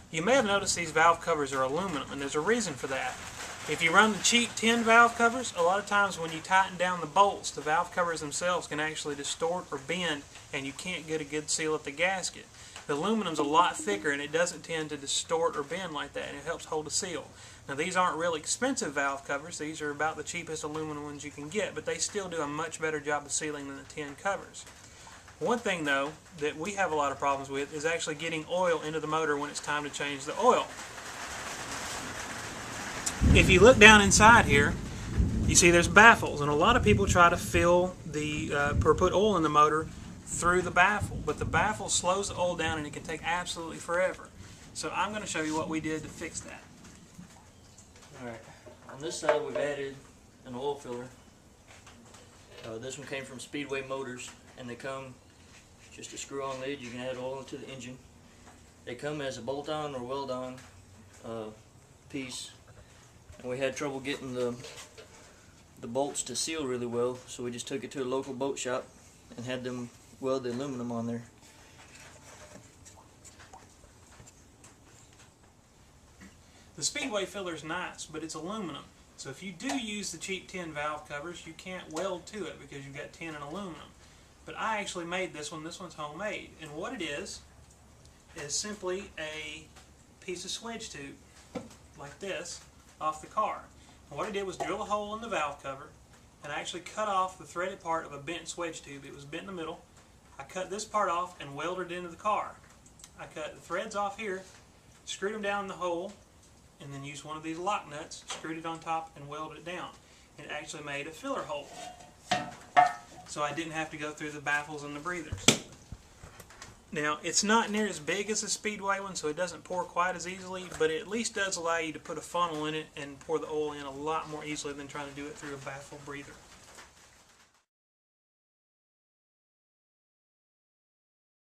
You may have noticed these valve covers are aluminum, and there's a reason for that. If you run the cheap tin valve covers, a lot of times when you tighten down the bolts, the valve covers themselves can actually distort or bend, and you can't get a good seal at the gasket. The aluminum's a lot thicker, and it doesn't tend to distort or bend like that, and it helps hold a seal. Now, these aren't really expensive valve covers. These are about the cheapest aluminum ones you can get, but they still do a much better job of sealing than the tin covers. One thing, though, that we have a lot of problems with is actually getting oil into the motor when it's time to change the oil. If you look down inside here, you see there's baffles, and a lot of people try to fill the or put oil in the motor through the baffle, but the baffle slows the oil down and it can take absolutely forever. So I'm going to show you what we did to fix that. Alright, on this side we've added an oil filler. This one came from Speedway Motors, and they come just a screw-on lid. You can add oil into the engine. They come as a bolt-on or weld-on piece, and we had trouble getting the bolts to seal really well, so we just took it to a local boat shop and had them weld the aluminum on there. The Speedway filler is nice, but it's aluminum. So if you do use the cheap tin valve covers, you can't weld to it because you've got tin and aluminum. But I actually made this one. This one's homemade. And what it is simply a piece of swedge tube, like this, off the car. And what I did was drill a hole in the valve cover, and I actually cut off the threaded part of a bent swedge tube. It was bent in the middle. I cut this part off and welded it into the car. I cut the threads off here, screwed them down in the hole, and then used one of these lock nuts, screwed it on top, and welded it down. It actually made a filler hole, so I didn't have to go through the baffles and the breathers. Now, it's not near as big as the Speedway one, so it doesn't pour quite as easily, but it at least does allow you to put a funnel in it and pour the oil in a lot more easily than trying to do it through a baffle breather.